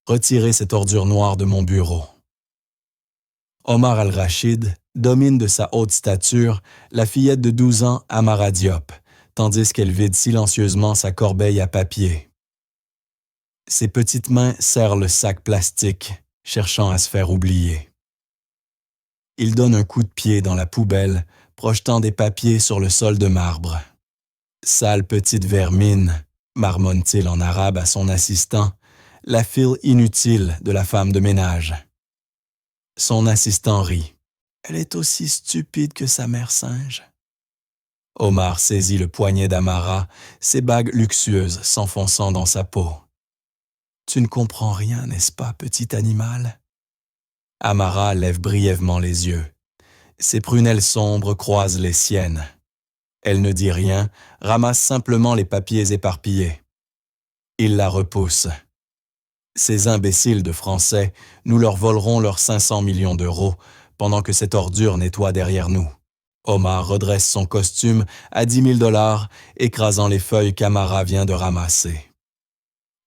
Retirez cette ordure noire de mon bureau. Omar Al-Rachid domine de sa haute stature la fillette de 12 ans Amara Diop, tandis qu'elle vide silencieusement sa corbeille à papier. Ses petites mains serrent le sac plastique, cherchant à se faire oublier. Il donne un coup de pied dans la poubelle, projetant des papiers sur le sol de marbre. « Sale petite vermine », marmonne-t-il en arabe à son assistant, la file inutile de la femme de ménage. Son assistant rit. « Elle est aussi stupide que sa mère singe. » Omar saisit le poignet d'Amara, ses bagues luxueuses s'enfonçant dans sa peau. « Tu ne comprends rien, n'est-ce pas, petit animal ?» Amara lève brièvement les yeux. Ses prunelles sombres croisent les siennes. Elle ne dit rien, ramasse simplement les papiers éparpillés. Il la repousse. Ces imbéciles de Français, nous leur volerons leurs 500 millions d'euros pendant que cette ordure nettoie derrière nous. Omar redresse son costume à 10 000 $, écrasant les feuilles qu'Amara vient de ramasser.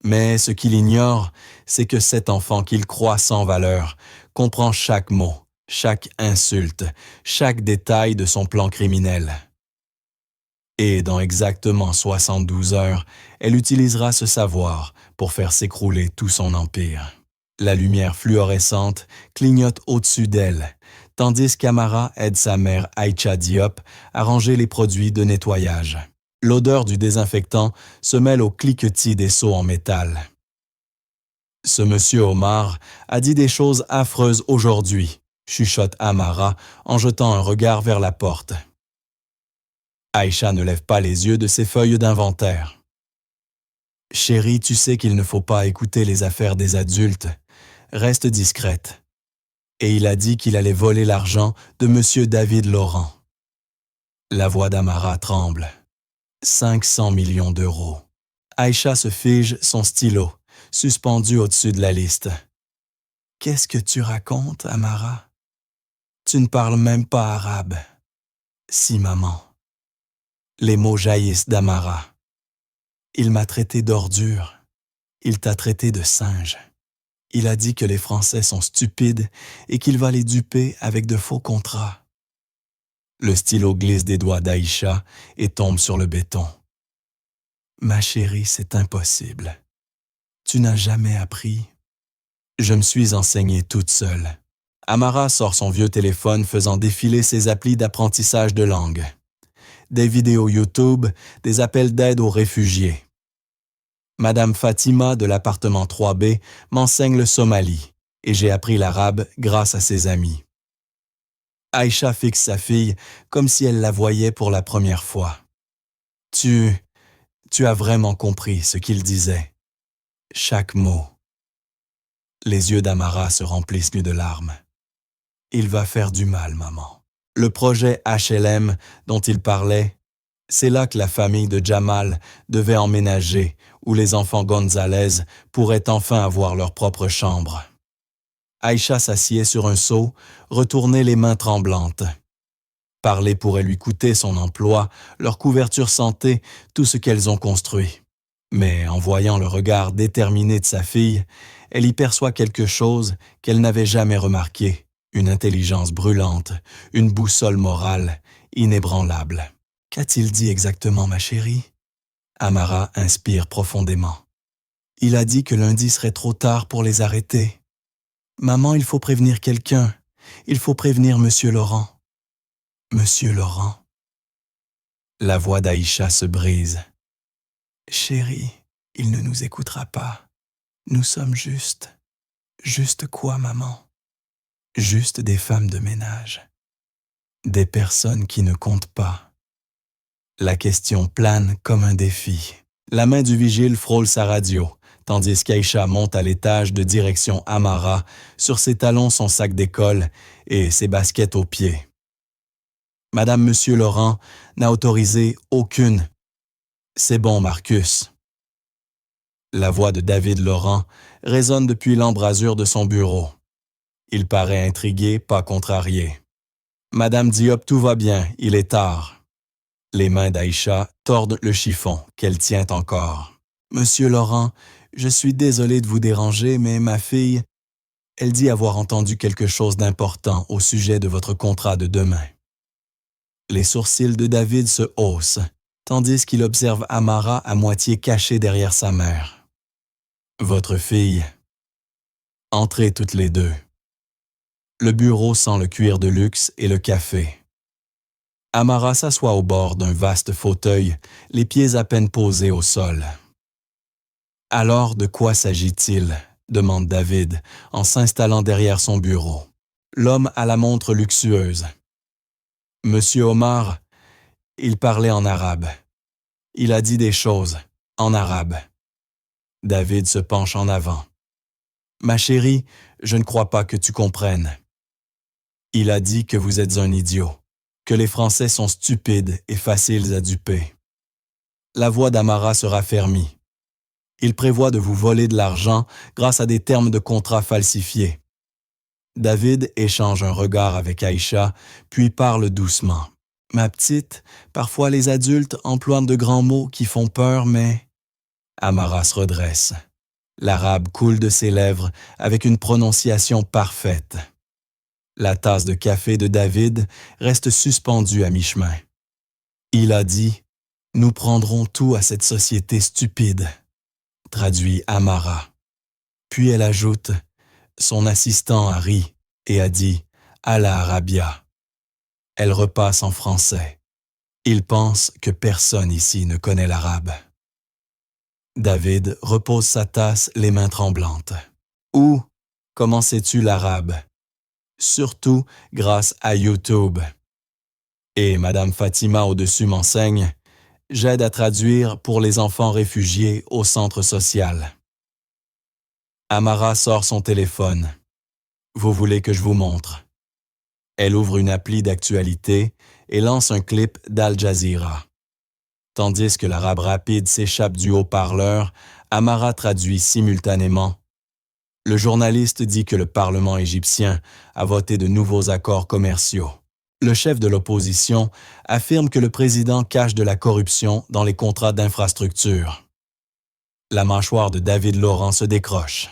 Mais ce qu'il ignore, c'est que cet enfant qu'il croit sans valeur comprend chaque mot, chaque insulte, chaque détail de son plan criminel. Et dans exactement 72 heures, elle utilisera ce savoir pour faire s'écrouler tout son empire. La lumière fluorescente clignote au-dessus d'elle, tandis qu'Amara aide sa mère Aïcha Diop à ranger les produits de nettoyage. L'odeur du désinfectant se mêle au cliquetis des seaux en métal. Ce monsieur Omar a dit des choses affreuses aujourd'hui, chuchote Amara en jetant un regard vers la porte. Aïcha ne lève pas les yeux de ses feuilles d'inventaire. « Chérie, tu sais qu'il ne faut pas écouter les affaires des adultes. Reste discrète. » Et il a dit qu'il allait voler l'argent de monsieur David Laurent. La voix d'Amara tremble. 500 millions d'euros. Aïcha se fige son stylo, suspendu au-dessus de la liste. « Qu'est-ce que tu racontes, Amara? Tu ne parles même pas arabe. »« Si, maman. » Les mots jaillissent d'Amara. « Il m'a traité d'ordure. Il t'a traité de singe. Il a dit que les Français sont stupides et qu'il va les duper avec de faux contrats. » Le stylo glisse des doigts d'Aïcha et tombe sur le béton. « Ma chérie, c'est impossible. Tu n'as jamais appris. Je me suis enseignée toute seule. » Amara sort son vieux téléphone faisant défiler ses applis d'apprentissage de langue. Des vidéos YouTube, des appels d'aide aux réfugiés. Madame Fatima de l'appartement 3B m'enseigne le somali et j'ai appris l'arabe grâce à ses amis. Aïcha fixe sa fille comme si elle la voyait pour la première fois. Tu as vraiment compris ce qu'il disait. Chaque mot. Les yeux d'Amara se remplissent de larmes. Il va faire du mal, maman. Le projet HLM dont il parlait, c'est là que la famille de Jamal devait emménager, où les enfants Gonzalez pourraient enfin avoir leur propre chambre. Aïcha s'assied sur un seau, retournait les mains tremblantes. Parler pourrait lui coûter son emploi, leur couverture santé, tout ce qu'elles ont construit. Mais en voyant le regard déterminé de sa fille, elle y perçoit quelque chose qu'elle n'avait jamais remarqué, une intelligence brûlante, une boussole morale, inébranlable. « Qu'a-t-il dit exactement, ma chérie ?» Amara inspire profondément. « Il a dit que lundi serait trop tard pour les arrêter. Maman, il faut prévenir quelqu'un. Il faut prévenir Monsieur Laurent. » Monsieur Laurent. La voix d'Aïcha se brise. « Chérie, il ne nous écoutera pas. Nous sommes justes. » « Juste quoi, maman? » « Juste des femmes de ménage. Des personnes qui ne comptent pas. » La question plane comme un défi. La main du vigile frôle sa radio, tandis qu'Aïcha monte à l'étage de direction Amara, sur ses talons son sac d'école et ses baskets aux pieds. Madame Monsieur Laurent n'a autorisé aucune. « C'est bon, Marcus. » La voix de David Laurent résonne depuis l'embrasure de son bureau. Il paraît intrigué, pas contrarié. « Madame Diop, tout va bien, il est tard. » Les mains d'Aïcha tordent le chiffon qu'elle tient encore. « Monsieur Laurent, Je suis désolé de vous déranger, mais ma fille, elle dit avoir entendu quelque chose d'important au sujet de votre contrat de demain. » Les sourcils de David se haussent, tandis qu'il observe Amara à moitié cachée derrière sa mère. « Votre fille. » Entrez toutes les deux. Le bureau sent le cuir de luxe et le café. Amara s'assoit au bord d'un vaste fauteuil, les pieds à peine posés au sol. « Alors, de quoi s'agit-il » demande David, en s'installant derrière son bureau. L'homme à la montre luxueuse. « Monsieur Omar, il parlait en arabe. Il a dit des choses en arabe. » David se penche en avant. « Ma chérie, je ne crois pas que tu comprennes. Il a dit que vous êtes un idiot, que les Français sont stupides et faciles à duper. » La voix d'Amara se raffermit. Il prévoit de vous voler de l'argent grâce à des termes de contrat falsifiés. David échange un regard avec Aïcha, puis parle doucement. « Ma petite, parfois les adultes emploient de grands mots qui font peur, mais… » Amara se redresse. L'arabe coule de ses lèvres avec une prononciation parfaite. La tasse de café de David reste suspendue à mi-chemin. Il a dit « Nous prendrons tout à cette société stupide », traduit Amara. Puis elle ajoute « Son assistant a ri et a dit « Allah Arabia ». Elle repasse en français. Il pense que personne ici ne connaît l'arabe. David repose sa tasse les mains tremblantes. « Où? Comment sais-tu l'arabe? » Surtout grâce à YouTube. Et Madame Fatima au-dessus m'enseigne « J'aide à traduire pour les enfants réfugiés au centre social. » Amara sort son téléphone. « Vous voulez que je vous montre? » Elle ouvre une appli d'actualité et lance un clip d'Al Jazeera. Tandis que l'arabe rapide s'échappe du haut-parleur, Amara traduit simultanément. Le journaliste dit que le Parlement égyptien a voté de nouveaux accords commerciaux. Le chef de l'opposition affirme que le président cache de la corruption dans les contrats d'infrastructure. La mâchoire de David Laurent se décroche.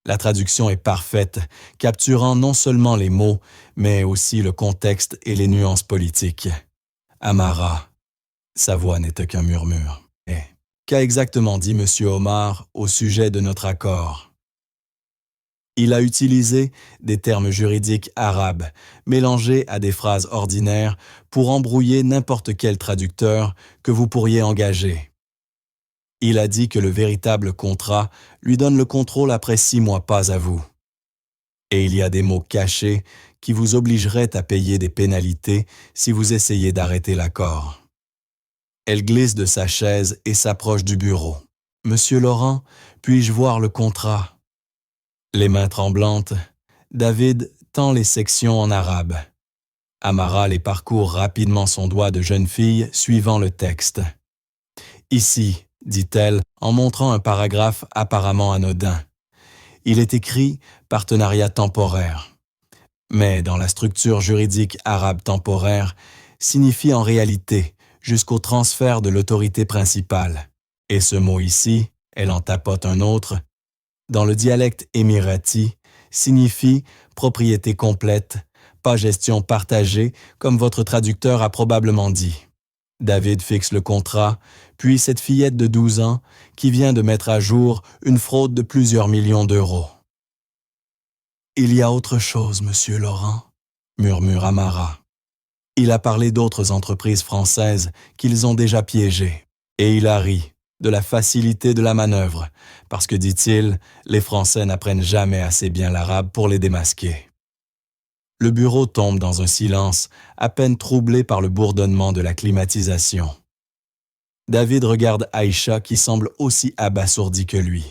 La traduction est parfaite, capturant non seulement les mots, mais aussi le contexte et les nuances politiques. Amara, sa voix n'était qu'un murmure. Qu'a exactement dit M. Omar au sujet de notre accord? Il a utilisé des termes juridiques arabes, mélangés à des phrases ordinaires pour embrouiller n'importe quel traducteur que vous pourriez engager. Il a dit que le véritable contrat lui donne le contrôle après 6 mois, pas à vous. Et il y a des mots cachés qui vous obligeraient à payer des pénalités si vous essayez d'arrêter l'accord. Elle glisse de sa chaise et s'approche du bureau. « Monsieur Laurent, puis-je voir le contrat? » Les mains tremblantes, David tend les sections en arabe. Amara les parcourt rapidement son doigt de jeune fille, suivant le texte. « Ici, dit-elle, en montrant un paragraphe apparemment anodin. Il est écrit « partenariat temporaire ». Mais dans la structure juridique arabe temporaire, signifie en réalité jusqu'au transfert de l'autorité principale. Et ce mot ici, elle en tapote un autre, dans le dialecte émirati, signifie propriété complète, pas gestion partagée, comme votre traducteur a probablement dit. David fixe le contrat, puis cette fillette de 12 ans qui vient de mettre à jour une fraude de plusieurs millions d'euros. « Il y a autre chose, monsieur Laurent, » murmure Amara. Il a parlé d'autres entreprises françaises qu'ils ont déjà piégées, et il a ri de la facilité de la manœuvre, parce que, dit-il, les Français n'apprennent jamais assez bien l'arabe pour les démasquer. Le bureau tombe dans un silence, à peine troublé par le bourdonnement de la climatisation. David regarde Aïcha qui semble aussi abasourdie que lui.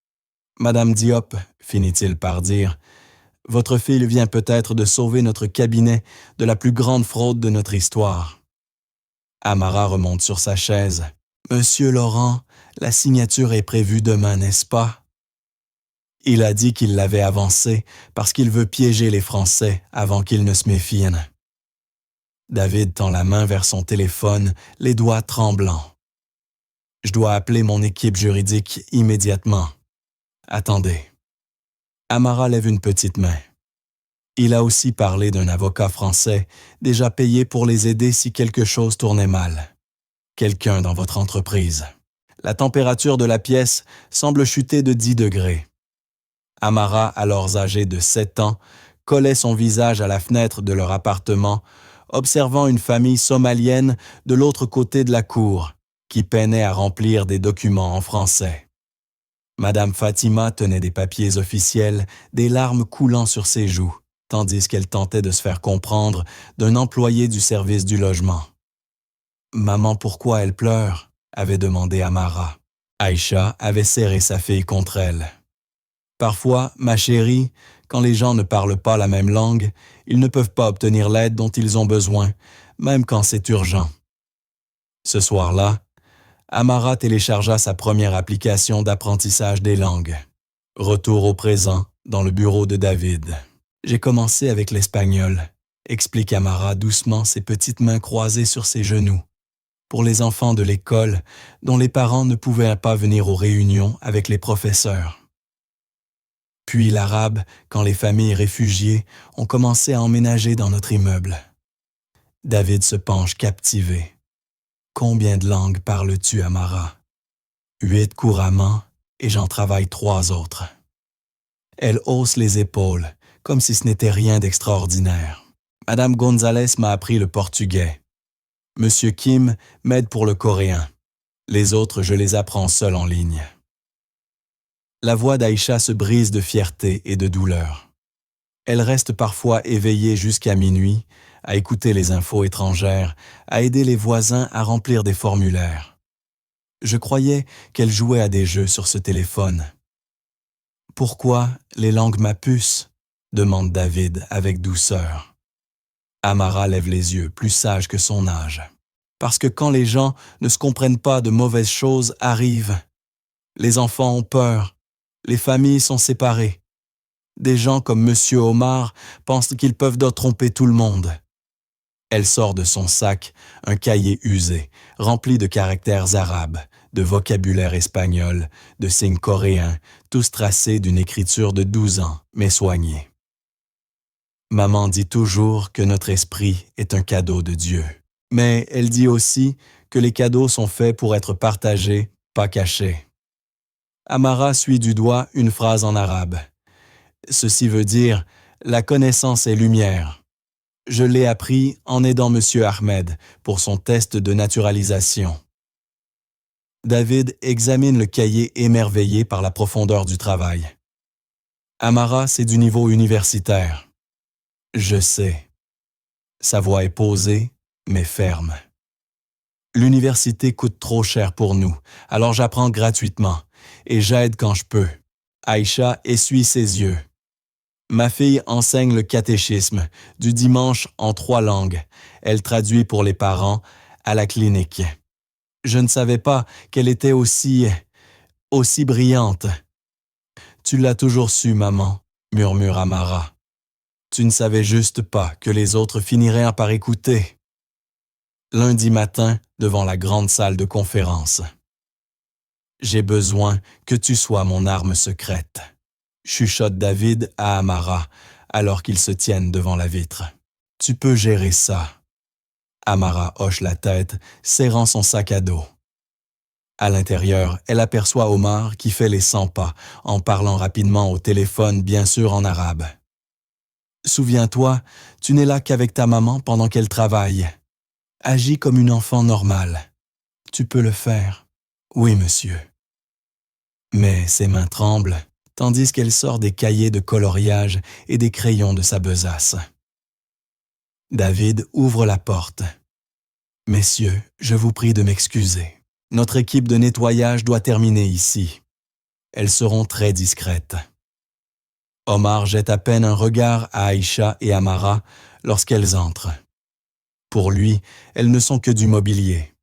« Madame Diop, finit-il par dire, votre fille vient peut-être de sauver notre cabinet de la plus grande fraude de notre histoire. » Amara remonte sur sa chaise. « Monsieur Laurent, la signature est prévue demain, n'est-ce pas? » Il a dit qu'il l'avait avancée parce qu'il veut piéger les Français avant qu'ils ne se méfient. David tend la main vers son téléphone, les doigts tremblants. Je dois appeler mon équipe juridique immédiatement. Attendez. Amara lève une petite main. Il a aussi parlé d'un avocat français, déjà payé pour les aider si quelque chose tournait mal. Quelqu'un dans votre entreprise. La température de la pièce semble chuter de 10 degrés. Amara, alors âgée de 7 ans, collait son visage à la fenêtre de leur appartement, observant une famille somalienne de l'autre côté de la cour, qui peinait à remplir des documents en français. Madame Fatima tenait des papiers officiels, des larmes coulant sur ses joues, tandis qu'elle tentait de se faire comprendre d'un employé du service du logement. « Maman, pourquoi elle pleure ?» avait demandé Amara. Aïcha avait serré sa fille contre elle. « Parfois, ma chérie, quand les gens ne parlent pas la même langue, ils ne peuvent pas obtenir l'aide dont ils ont besoin, même quand c'est urgent. » Ce soir-là, Amara téléchargea sa première application d'apprentissage des langues. Retour au présent, dans le bureau de David. « J'ai commencé avec l'espagnol », explique Amara doucement, ses petites mains croisées sur ses genoux. Pour les enfants de l'école, dont les parents ne pouvaient pas venir aux réunions avec les professeurs. Puis l'arabe, quand les familles réfugiées ont commencé à emménager dans notre immeuble. David se penche captivé. « Combien de langues parles-tu, Amara? » « 8 couramment, et j'en travaille 3 autres. » Elle hausse les épaules, comme si ce n'était rien d'extraordinaire. « Madame Gonzalez m'a appris le portugais. Monsieur Kim m'aide pour le coréen. Les autres, je les apprends seul en ligne. » La voix d'Aïcha se brise de fierté et de douleur. Elle reste parfois éveillée jusqu'à minuit, à écouter les infos étrangères, à aider les voisins à remplir des formulaires. Je croyais qu'elle jouait à des jeux sur ce téléphone. « Pourquoi les langues m'apucent ?» demande David avec douceur. Amara lève les yeux, plus sage que son âge. « Parce que quand les gens ne se comprennent pas, de mauvaises choses arrivent. Les enfants ont peur, les familles sont séparées. Des gens comme Monsieur Omar pensent qu'ils peuvent tromper tout le monde. » Elle sort de son sac un cahier usé, rempli de caractères arabes, de vocabulaire espagnol, de signes coréens, tous tracés d'une écriture de 12 ans, mais soignée. Maman dit toujours que notre esprit est un cadeau de Dieu. Mais elle dit aussi que les cadeaux sont faits pour être partagés, pas cachés. Amara suit du doigt une phrase en arabe. Ceci veut dire « La connaissance est lumière ». Je l'ai appris en aidant Monsieur Ahmed pour son test de naturalisation. David examine le cahier émerveillé par la profondeur du travail. Amara, c'est du niveau universitaire. Je sais. Sa voix est posée, mais ferme. L'université coûte trop cher pour nous, alors j'apprends gratuitement et j'aide quand je peux. Aïcha essuie ses yeux. Ma fille enseigne le catéchisme du dimanche en 3 langues. Elle traduit pour les parents à la clinique. Je ne savais pas qu'elle était aussi brillante. Tu l'as toujours su, maman, murmure Amara. Tu ne savais juste pas que les autres finiraient par écouter. Lundi matin, devant la grande salle de conférence. J'ai besoin que tu sois mon arme secrète, chuchote David à Amara alors qu'ils se tiennent devant la vitre. Tu peux gérer ça. Amara hoche la tête, serrant son sac à dos. À l'intérieur, elle aperçoit Omar qui fait les 100 pas, en parlant rapidement au téléphone, bien sûr en arabe. Souviens-toi, tu n'es là qu'avec ta maman pendant qu'elle travaille. Agis comme une enfant normale. Tu peux le faire. Oui, monsieur. Mais ses mains tremblent, tandis qu'elle sort des cahiers de coloriage et des crayons de sa besace. David ouvre la porte. « Messieurs, je vous prie de m'excuser. Notre équipe de nettoyage doit terminer ici. Elles seront très discrètes. » Omar jette à peine un regard à Aïcha et Amara lorsqu'elles entrent. Pour lui, elles ne sont que du mobilier.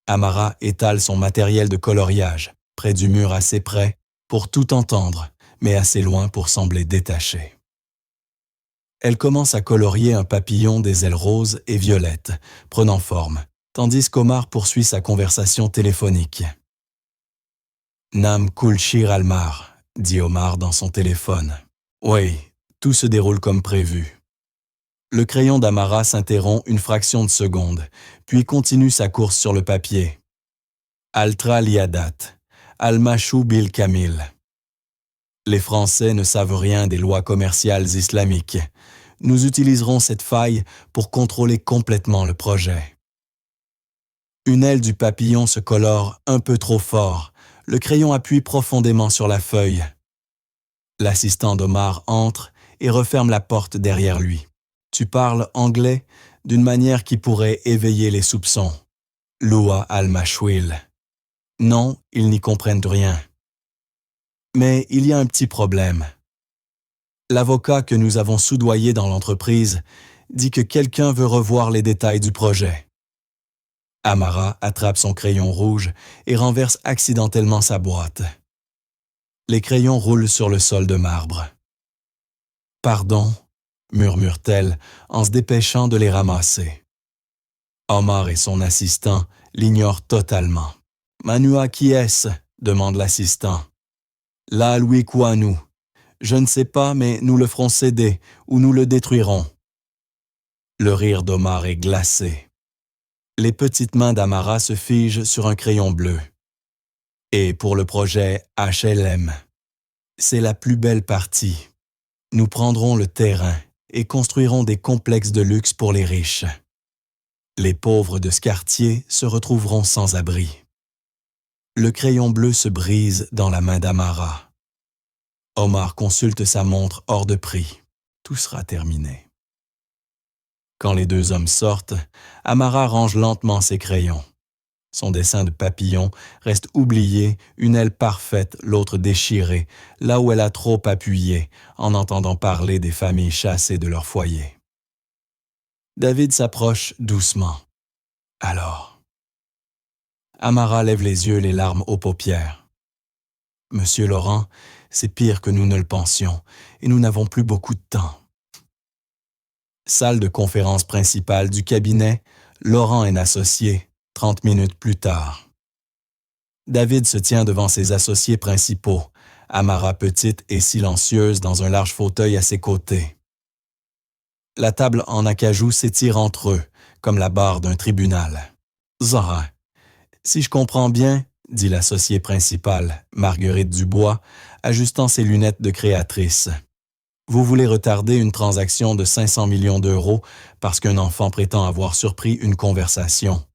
Amara étale son matériel de coloriage, près du mur assez près pour tout entendre, mais assez loin pour sembler détachée. Elle commence à colorier un papillon des ailes roses et violettes, prenant forme, tandis qu'Omar poursuit sa conversation téléphonique. « Nam kul shir almar », dit Omar dans son téléphone. « Oui, tout se déroule comme prévu. » Le crayon d'Amara s'interrompt une fraction de seconde, puis continue sa course sur le papier. « Altra liadat, al-mashou bil kamil ». Les Français ne savent rien des lois commerciales islamiques. Nous utiliserons cette faille pour contrôler complètement le projet. Une aile du papillon se colore un peu trop fort. Le crayon appuie profondément sur la feuille. L'assistant d'Omar entre et referme la porte derrière lui. Tu parles anglais d'une manière qui pourrait éveiller les soupçons. Loua al-Mashwil. Non, ils n'y comprennent rien. Mais il y a un petit problème. L'avocat que nous avons soudoyé dans l'entreprise dit que quelqu'un veut revoir les détails du projet. Amara attrape son crayon rouge et renverse accidentellement sa boîte. Les crayons roulent sur le sol de marbre. « Pardon », murmure-t-elle en se dépêchant de les ramasser. Omar et son assistant l'ignorent totalement. « Manua qui est-ce » demande l'assistant. « La Louis Kouanou. Je ne sais pas, mais nous le ferons céder ou nous le détruirons. » Le rire d'Omar est glacé. Les petites mains d'Amara se figent sur un crayon bleu. Et pour le projet HLM, c'est la plus belle partie. Nous prendrons le terrain et construirons des complexes de luxe pour les riches. Les pauvres de ce quartier se retrouveront sans abri. Le crayon bleu se brise dans la main d'Amara. Omar consulte sa montre hors de prix. Tout sera terminé. Quand les deux hommes sortent, Amara range lentement ses crayons. Son dessin de papillon reste oublié, une aile parfaite, l'autre déchirée, là où elle a trop appuyé, en entendant parler des familles chassées de leur foyer. David s'approche doucement. Alors, Amara lève les yeux, les larmes aux paupières. « Monsieur Laurent, c'est pire que nous ne le pensions, et nous n'avons plus beaucoup de temps. » Salle de conférence principale du cabinet, Laurent et associé, 30 minutes plus tard. David se tient devant ses associés principaux, Amara petite et silencieuse dans un large fauteuil à ses côtés. La table en acajou s'étire entre eux, comme la barre d'un tribunal. « Zara, si je comprends bien, » dit l'associé principal, Marguerite Dubois, ajustant ses lunettes de créatrice. « Vous voulez retarder une transaction de 500 millions d'euros parce qu'un enfant prétend avoir surpris une conversation. »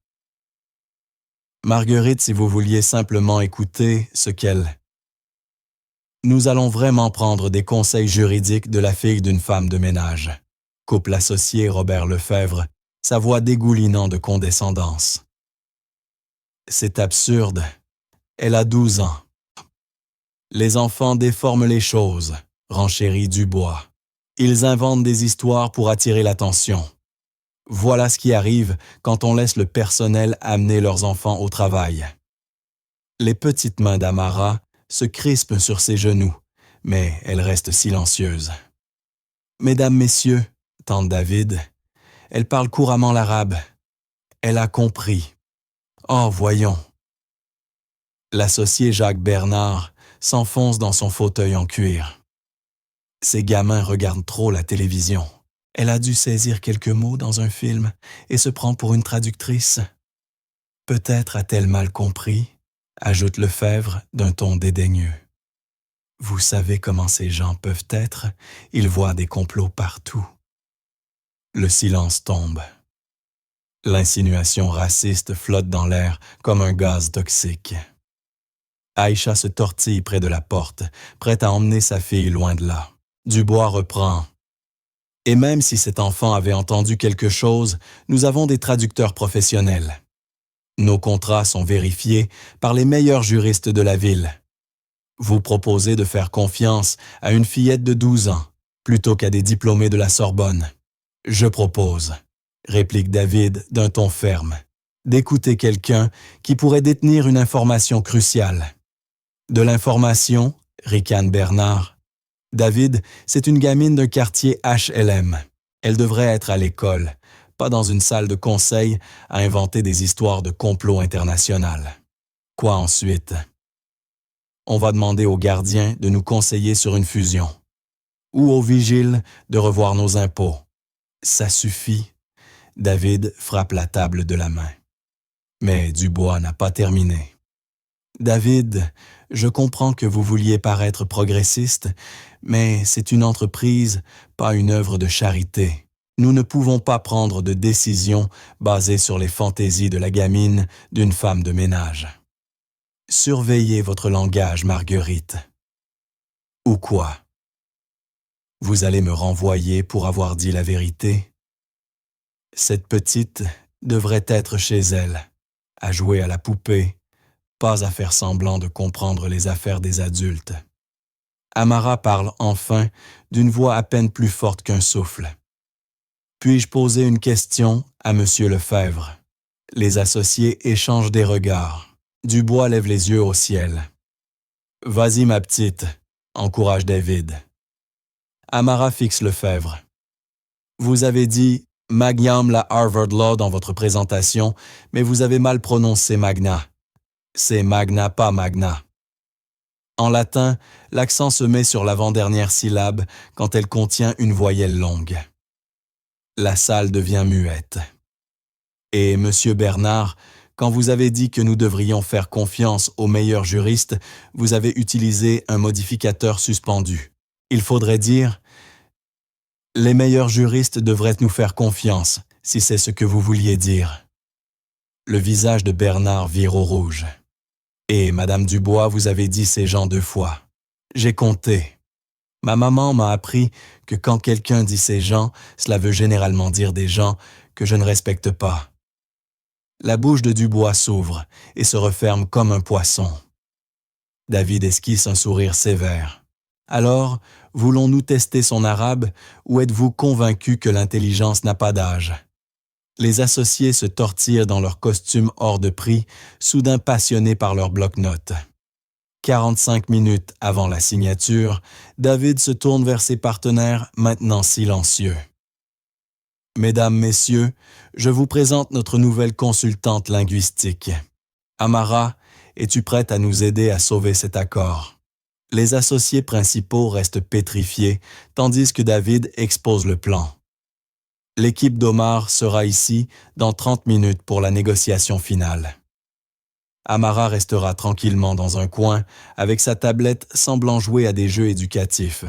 Marguerite, si vous vouliez simplement écouter ce qu'elle... Nous allons vraiment prendre des conseils juridiques de la fille d'une femme de ménage. Coupe l'associé Robert Lefebvre, sa voix dégoulinant de condescendance. C'est absurde. Elle a 12 ans. Les enfants déforment les choses, renchérit Dubois. Ils inventent des histoires pour attirer l'attention. Voilà ce qui arrive quand on laisse le personnel amener leurs enfants au travail. Les petites mains d'Amara se crispent sur ses genoux, mais elle reste silencieuse. « Mesdames, messieurs, » tente David, elle parle couramment l'arabe. Elle a compris. Oh, voyons. L'associé Jacques Bernard s'enfonce dans son fauteuil en cuir. Ces gamins regardent trop la télévision. Elle a dû saisir quelques mots dans un film et se prend pour une traductrice. Peut-être a-t-elle mal compris, ajoute Lefebvre d'un ton dédaigneux. Vous savez comment ces gens peuvent être, ils voient des complots partout. Le silence tombe. L'insinuation raciste flotte dans l'air comme un gaz toxique. Aïcha se tortille près de la porte, prête à emmener sa fille loin de là. Dubois reprend. Et même si cet enfant avait entendu quelque chose, nous avons des traducteurs professionnels. Nos contrats sont vérifiés par les meilleurs juristes de la ville. Vous proposez de faire confiance à une fillette de 12 ans, plutôt qu'à des diplômés de la Sorbonne. Je propose, réplique David d'un ton ferme, d'écouter quelqu'un qui pourrait détenir une information cruciale. De l'information, ricane Bernard. David, c'est une gamine d'un quartier HLM. Elle devrait être à l'école, pas dans une salle de conseil à inventer des histoires de complot international. Quoi ensuite? On va demander aux gardiens de nous conseiller sur une fusion. Ou aux vigiles de revoir nos impôts. Ça suffit. David frappe la table de la main. Mais Dubois n'a pas terminé. David, je comprends que vous vouliez paraître progressiste, mais c'est une entreprise, pas une œuvre de charité. Nous ne pouvons pas prendre de décisions basées sur les fantaisies de la gamine d'une femme de ménage. Surveillez votre langage, Marguerite. Ou quoi? Vous allez me renvoyer pour avoir dit la vérité? Cette petite devrait être chez elle, à jouer à la poupée, pas à faire semblant de comprendre les affaires des adultes. Amara parle enfin d'une voix à peine plus forte qu'un souffle. Puis-je poser une question à M. Lefebvre? Les associés échangent des regards. Dubois lève les yeux au ciel. « Vas-y, ma petite », encourage David. Amara fixe Lefebvre. « Vous avez dit « Magnum la Harvard Law » dans votre présentation, mais vous avez mal prononcé Magna. C'est Magna, pas Magna. En latin, l'accent se met sur l'avant-dernière syllabe quand elle contient une voyelle longue. La salle devient muette. Et, Monsieur Bernard, quand vous avez dit que nous devrions faire confiance aux meilleurs juristes, vous avez utilisé un modificateur suspendu. Il faudrait dire « Les meilleurs juristes devraient nous faire confiance », si c'est ce que vous vouliez dire. Le visage de Bernard vire au rouge. Et, Madame Dubois, vous avez dit ces gens 2 fois. J'ai compté. Ma maman m'a appris que quand quelqu'un dit ces gens, cela veut généralement dire des gens que je ne respecte pas. La bouche de Dubois s'ouvre et se referme comme un poisson. David esquisse un sourire sévère. Alors, voulons-nous tester son arabe ou êtes-vous convaincu que l'intelligence n'a pas d'âge? Les associés se tortillent dans leurs costumes hors de prix, soudain passionnés par leurs bloc-notes. 45 minutes avant la signature, David se tourne vers ses partenaires, maintenant silencieux. « Mesdames, Messieurs, je vous présente notre nouvelle consultante linguistique. Amara, es-tu prête à nous aider à sauver cet accord? » Les associés principaux restent pétrifiés, tandis que David expose le plan. L'équipe d'Omar sera ici dans 30 minutes pour la négociation finale. Amara restera tranquillement dans un coin avec sa tablette semblant jouer à des jeux éducatifs.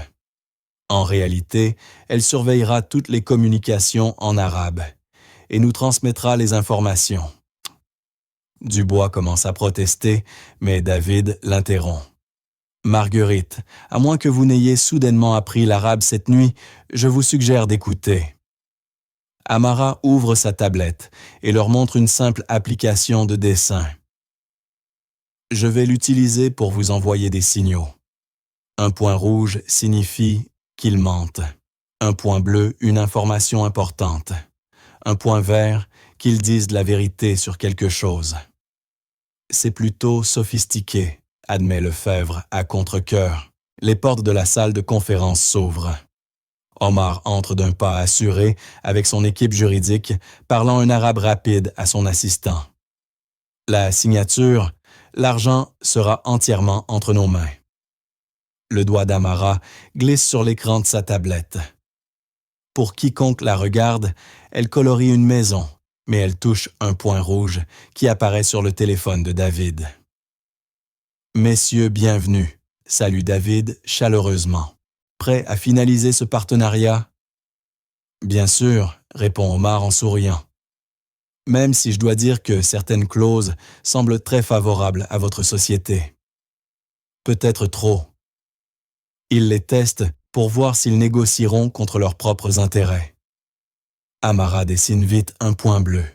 En réalité, elle surveillera toutes les communications en arabe et nous transmettra les informations. Dubois commence à protester, mais David l'interrompt. « Marguerite, à moins que vous n'ayez soudainement appris l'arabe cette nuit, je vous suggère d'écouter. » Amara ouvre sa tablette et leur montre une simple application de dessin. Je vais l'utiliser pour vous envoyer des signaux. Un point rouge signifie qu'ils mentent. Un point bleu, une information importante. Un point vert, qu'ils disent la vérité sur quelque chose. C'est plutôt sophistiqué, admet Lefebvre à contre-cœur. Les portes de la salle de conférence s'ouvrent. Omar entre d'un pas assuré avec son équipe juridique, parlant un arabe rapide à son assistant. La signature, l'argent sera entièrement entre nos mains. Le doigt d'Amara glisse sur l'écran de sa tablette. Pour quiconque la regarde, elle colorie une maison, mais elle touche un point rouge qui apparaît sur le téléphone de David. « Messieurs, bienvenue », salue David chaleureusement. « Prêt à finaliser ce partenariat? » « Bien sûr », répond Omar en souriant. « Même si je dois dire que certaines clauses semblent très favorables à votre société. Peut-être trop. Ils les testent pour voir s'ils négocieront contre leurs propres intérêts. » Amara dessine vite un point bleu.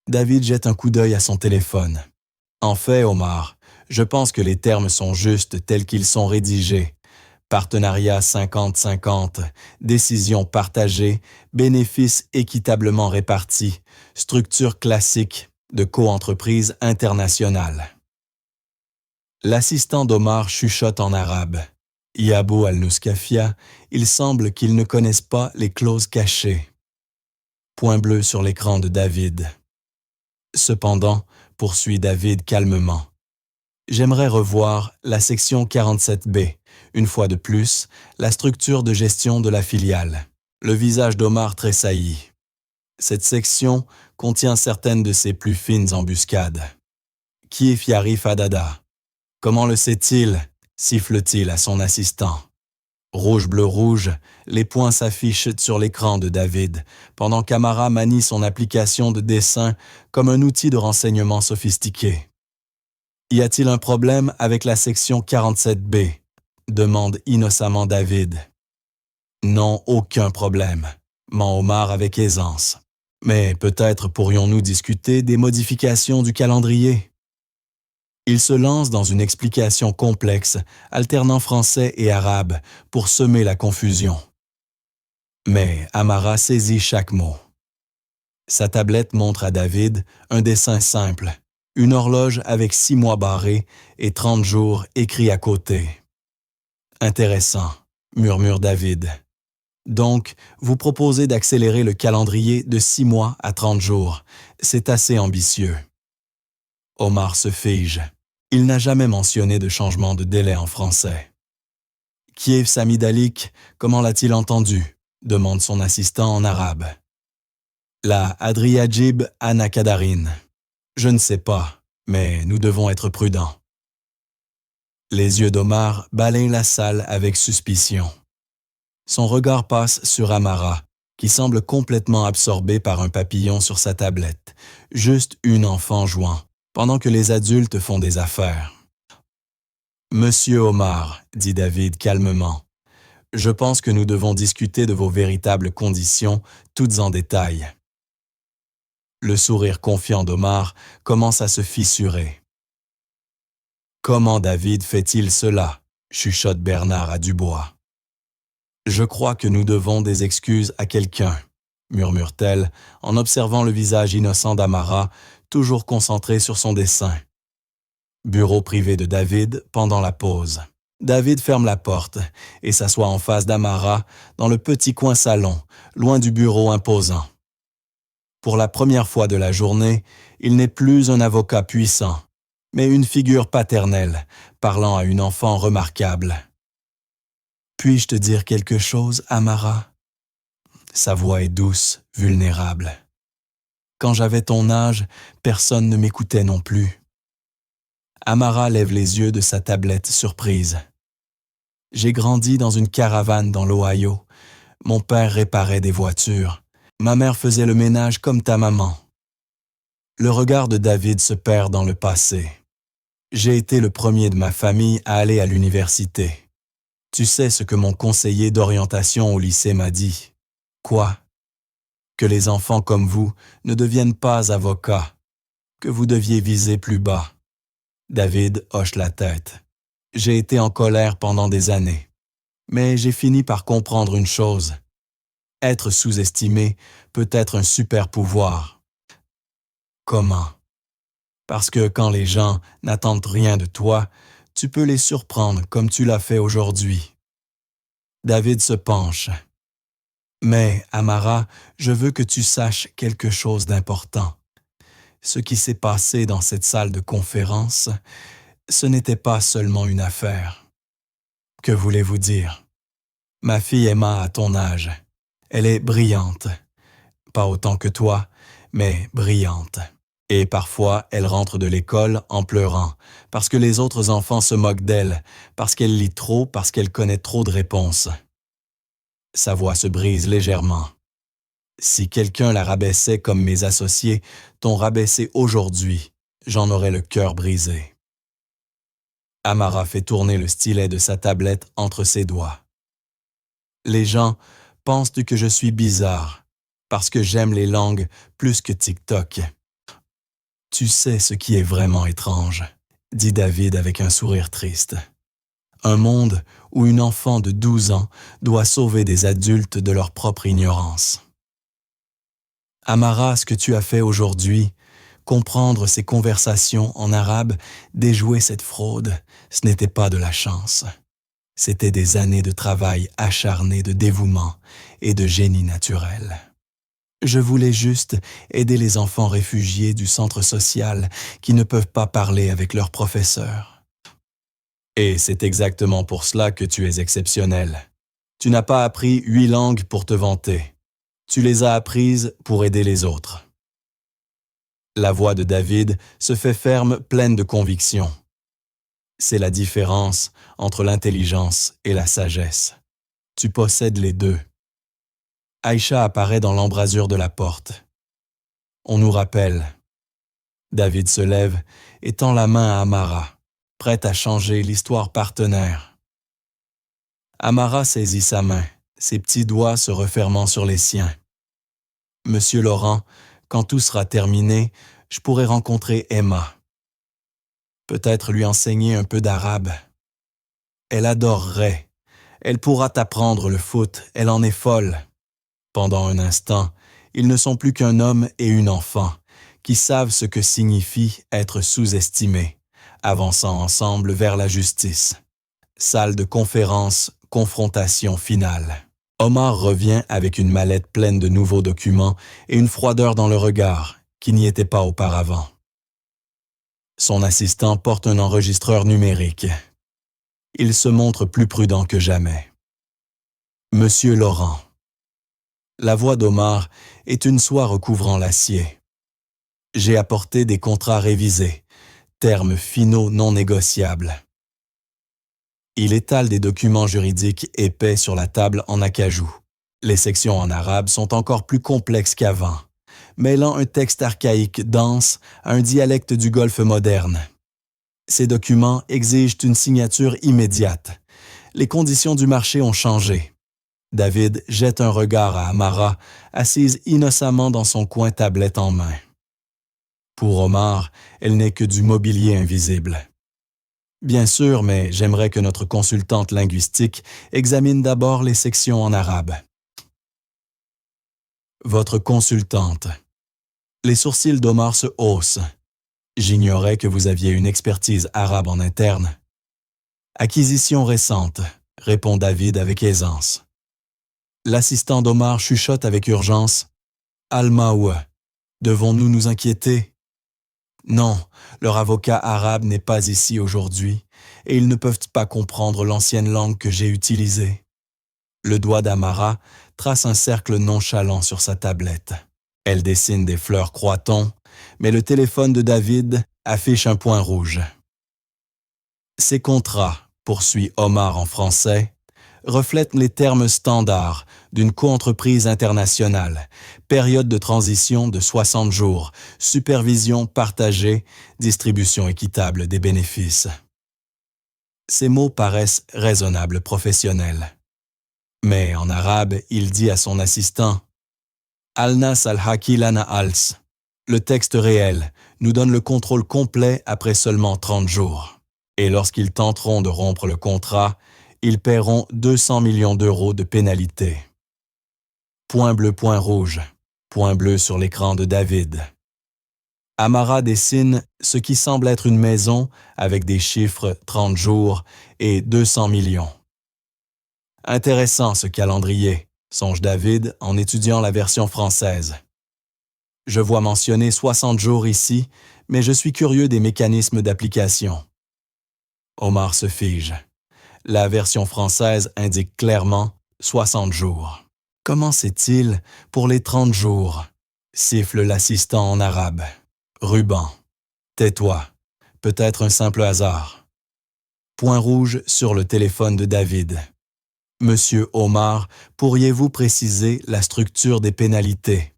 David jette un coup d'œil à son téléphone. « En fait, Omar, je pense que les termes sont justes tels qu'ils sont rédigés. Partenariat 50-50, décision partagée, bénéfices équitablement répartis, structure classique de coentreprise internationale. » L'assistant d'Omar chuchote en arabe. Yabou al-Nuskafia, il semble qu'ils ne connaissent pas les clauses cachées. Point bleu sur l'écran de David. Cependant, poursuit David calmement, j'aimerais revoir la section 47B, une fois de plus, la structure de gestion de la filiale. Le visage d'Omar tressaillit. Cette section contient certaines de ses plus fines embuscades. Qui est Fiari Fadada? Comment le sait-il? Siffle-t-il à son assistant. Rouge, bleu, rouge, les points s'affichent sur l'écran de David, pendant qu'Amara manie son application de dessin comme un outil de renseignement sophistiqué. Y a-t-il un problème avec la section 47B? Demande innocemment David. Non, aucun problème, ment Omar avec aisance. Mais peut-être pourrions-nous discuter des modifications du calendrier? Il se lance dans une explication complexe, alternant français et arabe, pour semer la confusion. Mais Amara saisit chaque mot. Sa tablette montre à David un dessin simple, une horloge avec 6 mois barrés et 30 jours écrits à côté. Intéressant, murmure David. Donc, vous proposez d'accélérer le calendrier de 6 mois à 30 jours. C'est assez ambitieux. Omar se fige. Il n'a jamais mentionné de changement de délai en français. Kiev Samidalik, comment l'a-t-il entendu? Demande son assistant en arabe. La Adriajib Anakadarin. Je ne sais pas, mais nous devons être prudents. Les yeux d'Omar balayent la salle avec suspicion. Son regard passe sur Amara, qui semble complètement absorbée par un papillon sur sa tablette, juste une enfant jouant, pendant que les adultes font des affaires. « Monsieur Omar, dit David calmement, je pense que nous devons discuter de vos véritables conditions, toutes en détail. » Le sourire confiant d'Omar commence à se fissurer. « Comment David fait-il cela ?» chuchote Bernard à Dubois. « Je crois que nous devons des excuses à quelqu'un, » murmure-t-elle en observant le visage innocent d'Amara, toujours concentré sur son dessin. Bureau privé de David pendant la pause. David ferme la porte et s'assoit en face d'Amara dans le petit coin salon, loin du bureau imposant. Pour la première fois de la journée, il n'est plus un avocat puissant, mais une figure paternelle, parlant à une enfant remarquable. « Puis-je te dire quelque chose, Amara ?» Sa voix est douce, vulnérable. Quand j'avais ton âge, personne ne m'écoutait non plus. Amara lève les yeux de sa tablette surprise. J'ai grandi dans une caravane dans l'Ohio. Mon père réparait des voitures. Ma mère faisait le ménage comme ta maman. Le regard de David se perd dans le passé. J'ai été le premier de ma famille à aller à l'université. Tu sais ce que mon conseiller d'orientation au lycée m'a dit. Quoi? Que les enfants comme vous ne deviennent pas avocats, que vous deviez viser plus bas. David hoche la tête. J'ai été en colère pendant des années, mais j'ai fini par comprendre une chose. Être sous-estimé peut être un super pouvoir. Comment? Parce que quand les gens n'attendent rien de toi, tu peux les surprendre comme tu l'as fait aujourd'hui. David se penche. Mais, Amara, je veux que tu saches quelque chose d'important. Ce qui s'est passé dans cette salle de conférence, ce n'était pas seulement une affaire. Que voulez-vous dire? Ma fille Emma a ton âge. Elle est brillante. Pas autant que toi, mais brillante. Et parfois, elle rentre de l'école en pleurant, parce que les autres enfants se moquent d'elle, parce qu'elle lit trop, parce qu'elle connaît trop de réponses. Sa voix se brise légèrement. Si quelqu'un la rabaissait comme mes associés t'ont rabaissé aujourd'hui, j'en aurais le cœur brisé. Amara fait tourner le stylet de sa tablette entre ses doigts. Les gens pensent que je suis bizarre, parce que j'aime les langues plus que TikTok. Tu sais ce qui est vraiment étrange, dit David avec un sourire triste. Un monde où une enfant de 12 ans doit sauver des adultes de leur propre ignorance. Amara, ce que tu as fait aujourd'hui, comprendre ces conversations en arabe, déjouer cette fraude, ce n'était pas de la chance. C'était des années de travail acharné, de dévouement et de génie naturel. Je voulais juste aider les enfants réfugiés du centre social qui ne peuvent pas parler avec leurs professeurs. Et c'est exactement pour cela que tu es exceptionnel. Tu n'as pas appris 8 langues pour te vanter. Tu les as apprises pour aider les autres. La voix de David se fait ferme, pleine de conviction. C'est la différence entre l'intelligence et la sagesse. Tu possèdes les deux. Aïcha apparaît dans l'embrasure de la porte. On nous rappelle. David se lève et tend la main à Amara, prête à changer l'histoire partenaire. Amara saisit sa main, ses petits doigts se refermant sur les siens. Monsieur Laurent, quand tout sera terminé, je pourrai rencontrer Emma. Peut-être lui enseigner un peu d'arabe. Elle adorerait. Elle pourra t'apprendre le foot, elle en est folle. Pendant un instant, ils ne sont plus qu'un homme et une enfant, qui savent ce que signifie être sous-estimés, avançant ensemble vers la justice. Salle de conférence, confrontation finale. Omar revient avec une mallette pleine de nouveaux documents et une froideur dans le regard, qui n'y était pas auparavant. Son assistant porte un enregistreur numérique. Il se montre plus prudent que jamais. Monsieur Laurent. La voix d'Omar est une soie recouvrant l'acier. J'ai apporté des contrats révisés, termes finaux non négociables. Il étale des documents juridiques épais sur la table en acajou. Les sections en arabe sont encore plus complexes qu'avant, mêlant un texte archaïque dense à un dialecte du Golfe moderne. Ces documents exigent une signature immédiate. Les conditions du marché ont changé. David jette un regard à Amara, assise innocemment dans son coin, tablette en main. Pour Omar, elle n'est que du mobilier invisible. Bien sûr, mais j'aimerais que notre consultante linguistique examine d'abord les sections en arabe. Votre consultante. Les sourcils d'Omar se haussent. J'ignorais que vous aviez une expertise arabe en interne. Acquisition récente, répond David avec aisance. L'assistant d'Omar chuchote avec urgence. Al-Maoua, devons-nous nous inquiéter? Non, leur avocat arabe n'est pas ici aujourd'hui, et ils ne peuvent pas comprendre l'ancienne langue que j'ai utilisée. Le doigt d'Amara trace un cercle nonchalant sur sa tablette. Elle dessine des fleurs croîtons, mais le téléphone de David affiche un point rouge. Ces contrats, poursuit Omar en français, reflètent les termes standards d'une coentreprise internationale, période de transition de 60 jours, supervision partagée, distribution équitable des bénéfices. Ces mots paraissent raisonnables professionnels. Mais en arabe, il dit à son assistant « Al-Nas al-Haki lana als ». Le texte réel nous donne le contrôle complet après seulement 30 jours. Et lorsqu'ils tenteront de rompre le contrat, ils paieront 200 millions d'euros de pénalité. Point bleu, point rouge. Point bleu sur l'écran de David. Amara dessine ce qui semble être une maison avec des chiffres 30 jours et 200 millions. Intéressant ce calendrier, songe David en étudiant la version française. Je vois mentionner 60 jours ici, mais je suis curieux des mécanismes d'application. Omar se fige. La version française indique clairement 60 jours. Comment c'est-il pour les 30 jours? Siffle l'assistant en arabe. Ruban. Tais-toi. Peut-être un simple hasard. Point rouge sur le téléphone de David. Monsieur Omar, pourriez-vous préciser la structure des pénalités?